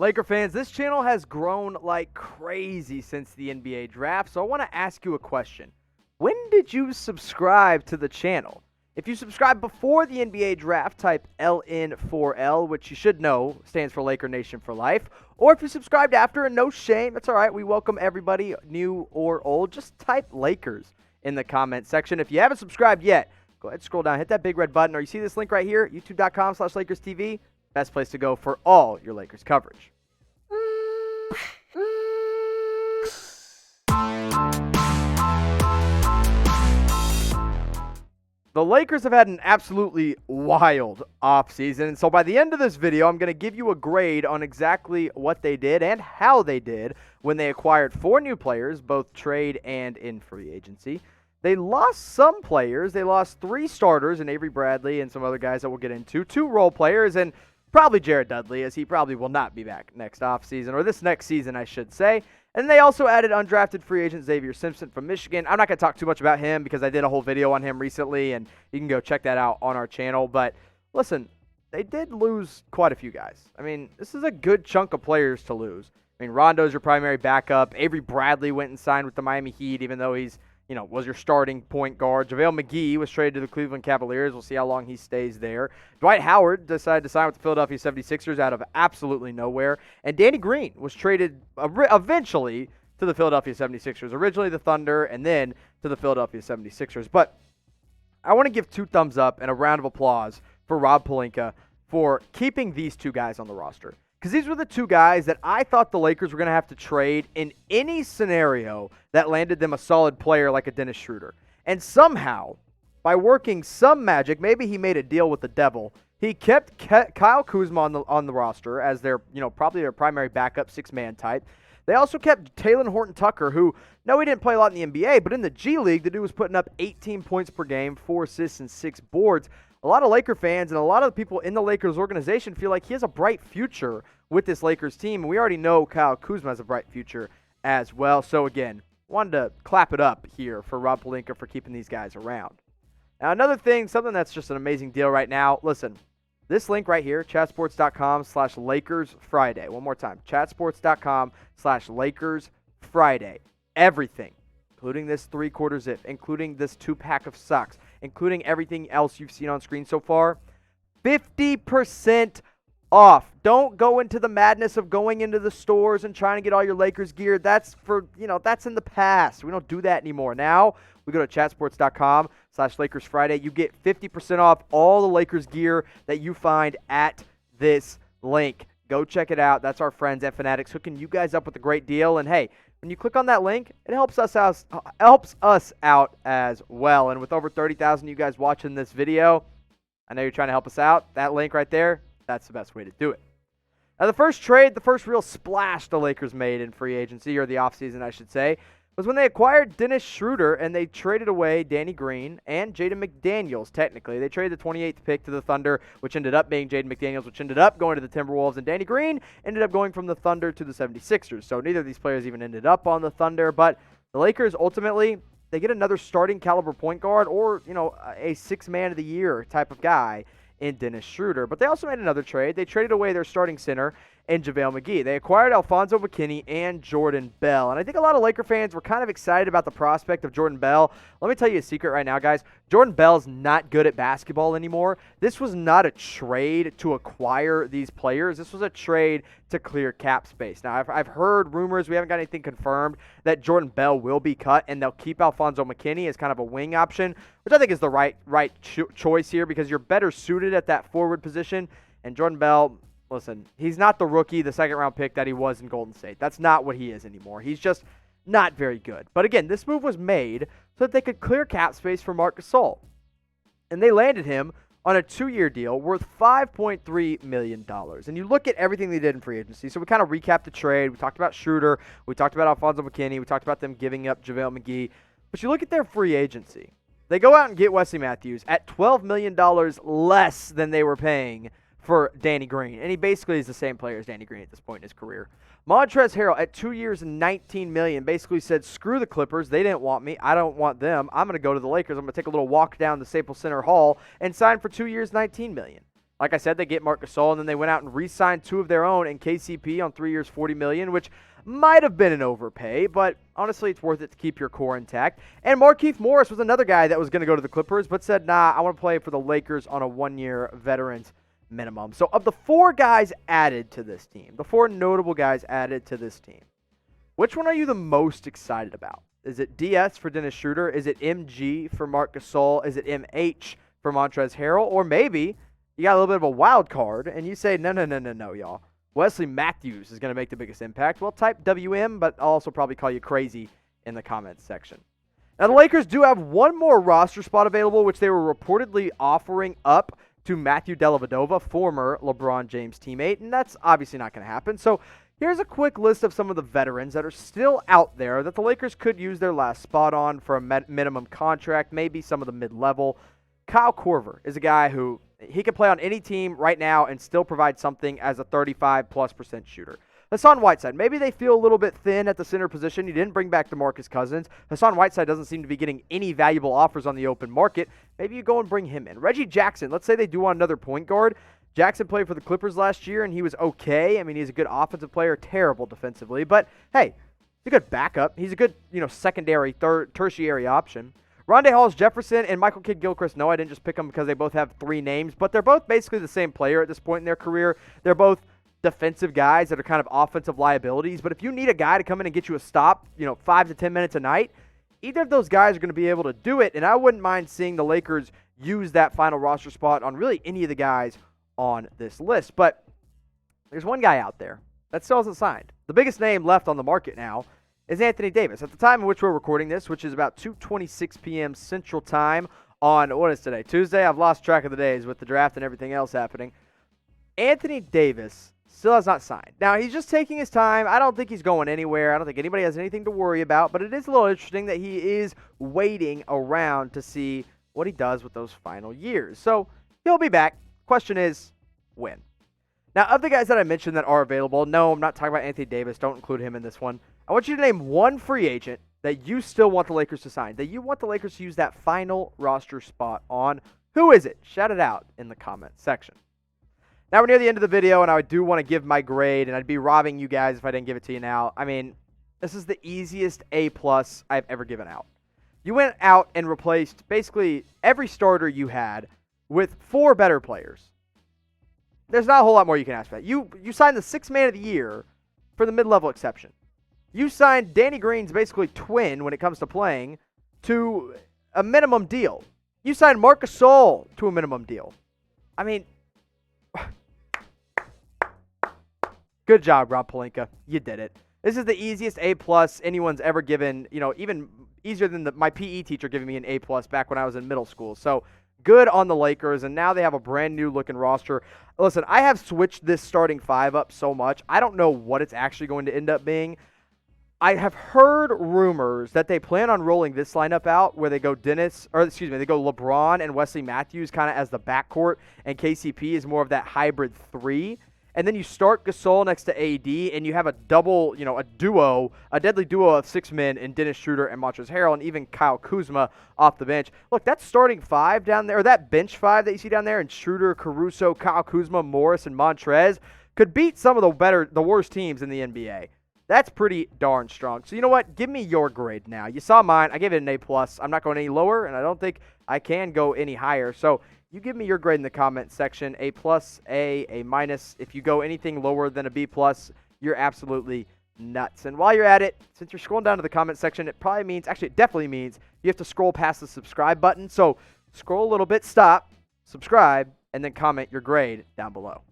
Laker fans, this channel has grown like crazy since the NBA draft, so I want to ask you a question. When did you subscribe to the channel? If you subscribed before the NBA draft, type LN4L, which you should know stands for Laker Nation for Life. Or if you subscribed after, and no shame, that's all right. We welcome everybody, new or old. Just type Lakers in the comment section. If you haven't subscribed yet, go ahead, scroll down, hit that big red button, or you see this link right here, youtube.com/LakersTV. Best place to go for all your Lakers coverage. The Lakers have had an absolutely wild offseason, and so by the end of this video, I'm going to give you a grade on exactly what they did and how they did when they acquired 4 new players, both trade and in free agency. They lost some players. They lost 3 starters, and Avery Bradley and some other guys that we'll get into, 2 role players, and probably Jared Dudley, as he probably will not be back next offseason, or this next season, I should say. And they also added undrafted free agent Xavier Simpson from Michigan. I'm not going to talk too much about him because I did a whole video on him recently, and you can go check that out on our channel. But listen, they did lose quite a few guys. I mean, this is a good chunk of players to lose. I mean, Rondo's your primary backup. Avery Bradley went and signed with the Miami Heat, even though he's, was your starting point guard. JaVale McGee was traded to the Cleveland Cavaliers. We'll see how long he stays there. Dwight Howard decided to sign with the Philadelphia 76ers out of absolutely nowhere. And Danny Green was traded eventually to the Philadelphia 76ers. Originally the Thunder, and then to the Philadelphia 76ers. But I want to give 2 thumbs up and a round of applause for Rob Pelinka for keeping these 2 guys on the roster. Because these were the 2 guys that I thought the Lakers were going to have to trade in any scenario that landed them a solid player like a Dennis Schroder. And somehow, by working some magic, maybe he made a deal with the devil, he kept Kyle Kuzma on the roster as their, probably their primary backup 6-man type. They also kept Talen Horton-Tucker, who, no, he didn't play a lot in the NBA, but in the G League, the dude was putting up 18 points per game, 4 assists, and 6 boards. A lot of Laker fans and a lot of the people in the Lakers organization feel like he has a bright future with this Lakers team. And we already know Kyle Kuzma has a bright future as well. So, again, wanted to clap it up here for Rob Pelinka for keeping these guys around. Now, another thing, something that's just an amazing deal right now. Listen, this link right here, chatsports.com/LakersFriday. One more time, chatsports.com/LakersFriday. Everything, including this 3/4 zip, including this 2-pack of socks, including everything else you've seen on screen so far, 50% off. Don't go into the madness of going into the stores and trying to get all your Lakers gear. That's for, that's in the past. We don't do that anymore. Now, we go to chatsports.com/LakersFriday. You get 50% off all the Lakers gear that you find at this link. Go check it out. That's our friends at Fanatics hooking you guys up with a great deal. And hey, when you click on that link, it helps us out as well. And with over 30,000 of you guys watching this video, I know you're trying to help us out. That link right there, that's the best way to do it. Now, the first real splash the Lakers made in free agency, or the offseason, I should say, was when they acquired Dennis Schroder and they traded away Danny Green and Jaden McDaniels, technically. They traded the 28th pick to the Thunder, which ended up being Jaden McDaniels, which ended up going to the Timberwolves, and Danny Green ended up going from the Thunder to the 76ers. So neither of these players even ended up on the Thunder, but the Lakers ultimately, they get another starting caliber point guard or, a 6-man of the year type of guy in Dennis Schroder. But they also made another trade. They traded away their starting center in JaVale McGee. They acquired Alfonzo McKinney and Jordan Bell. And I think a lot of Laker fans were kind of excited about the prospect of Jordan Bell. Let me tell you a secret right now, guys. Jordan Bell's not good at basketball anymore. This was not a trade to acquire these players. This was a trade to clear cap space. Now, I've heard rumors, we haven't got anything confirmed, that Jordan Bell will be cut and they'll keep Alfonzo McKinney as kind of a wing option, which I think is the right choice here because you're better suited at that forward position. And Jordan Bell, listen, he's not the rookie, the 2nd-round pick that he was in Golden State. That's not what he is anymore. He's just not very good. But again, this move was made so that they could clear cap space for Marc Gasol. And they landed him on a 2-year deal worth $5.3 million. And you look at everything they did in free agency. So we kind of recapped the trade. We talked about Schroder. We talked about Alfonzo McKinney. We talked about them giving up JaVale McGee. But you look at their free agency. They go out and get Wesley Matthews at $12 million less than they were paying for Danny Green. And he basically is the same player as Danny Green at this point in his career. Montrezl Harrell at 2 years and $19 million basically said, screw the Clippers. They didn't want me. I don't want them. I'm going to go to the Lakers. I'm going to take a little walk down the Staples Center Hall and sign for 2 years, $19 million. Like I said, they get Marc Gasol, and then they went out and re-signed 2 of their own in KCP on 3 years, $40 million, which might have been an overpay, but honestly, it's worth it to keep your core intact. And Markieff Morris was another guy that was going to go to the Clippers, but said, nah, I want to play for the Lakers on a 1-year veterans minimum. So of the 4 guys added to this team, the 4 notable guys added to this team, which one are you the most excited about? Is it DS for Dennis Schroder? Is it MG for Marc Gasol? Is it MH for Montrezl Harrell? Or maybe you got a little bit of a wild card, and you say, no, y'all. Wesley Matthews is going to make the biggest impact. Well, type WM, but I'll also probably call you crazy in the comments section. Now, the Lakers do have one more roster spot available, which they were reportedly offering up to Matthew Dellavedova, former LeBron James teammate, and that's obviously not going to happen. So here's a quick list of some of the veterans that are still out there that the Lakers could use their last spot on for a minimum contract, maybe some of the mid-level. Kyle Korver is a guy who he can play on any team right now and still provide something as a 35+% shooter. Hassan Whiteside, maybe they feel a little bit thin at the center position. You didn't bring back DeMarcus Cousins. Hassan Whiteside doesn't seem to be getting any valuable offers on the open market. Maybe you go and bring him in. Reggie Jackson, let's say they do want another point guard. Jackson played for the Clippers last year, and he was okay. I mean, he's a good offensive player, terrible defensively. But, hey, he's a good backup. He's a good, secondary, tertiary option. Rondé Hollis-Jefferson and Michael Kidd-Gilchrist, no, I didn't just pick them because they both have 3 names, but they're both basically the same player at this point in their career. They're both defensive guys that are kind of offensive liabilities, but if you need a guy to come in and get you a stop, 5 to 10 minutes a night, either of those guys are going to be able to do it, and I wouldn't mind seeing the Lakers use that final roster spot on really any of the guys on this list. But there's one guy out there that still hasn't signed. The biggest name left on the market now is Anthony Davis. At the time in which we're recording this, which is about 2:26 p.m. Central Time on, what is today? Tuesday? I've lost track of the days with the draft and everything else happening. Anthony Davis still has not signed. Now, he's just taking his time. I don't think he's going anywhere. I don't think anybody has anything to worry about, but it is a little interesting that he is waiting around to see what he does with those final years. So, he'll be back. Question is, when? Now, of the guys that I mentioned that are available, no, I'm not talking about Anthony Davis. Don't include him in this one. I want you to name one free agent that you still want the Lakers to sign, that you want the Lakers to use that final roster spot on. Who is it? Shout it out in the comment section. Now we're near the end of the video, and I do want to give my grade, and I'd be robbing you guys if I didn't give it to you now. I mean, this is the easiest A+ I've ever given out. You went out and replaced basically every starter you had with 4 better players. There's not a whole lot more you can ask for that. You signed the 6th man of the year for the mid-level exception. You signed Danny Green's basically twin when it comes to playing to a minimum deal. You signed Marc Gasol to a minimum deal. I mean, good job, Rob Pelinka. You did it. This is the easiest A+ anyone's ever given, even easier than my PE teacher giving me an A+ back when I was in middle school. So, good on the Lakers, and now they have a brand new looking roster. Listen, I have switched this starting 5 up so much. I don't know what it's actually going to end up being. I have heard rumors that they plan on rolling this lineup out where they go they go LeBron and Wesley Matthews kind of as the backcourt, and KCP is more of that hybrid 3. And then you start Gasol next to AD, and you have a double, a deadly duo of 6 men in Dennis Schroder and Montrezl Harrell, and even Kyle Kuzma off the bench. Look, that starting 5 down there, or that bench 5 that you see down there, and Schroder, Caruso, Kyle Kuzma, Morris, and Montrez could beat some of the worst teams in the NBA. That's pretty darn strong. So you know what? Give me your grade now. You saw mine. I gave it an A+. I'm not going any lower, and I don't think I can go any higher. So you give me your grade in the comment section. A+, A-. If you go anything lower than a B+, you're absolutely nuts. And while you're at it, since you're scrolling down to the comment section, it definitely means you have to scroll past the subscribe button. So scroll a little bit, stop, subscribe, and then comment your grade down below.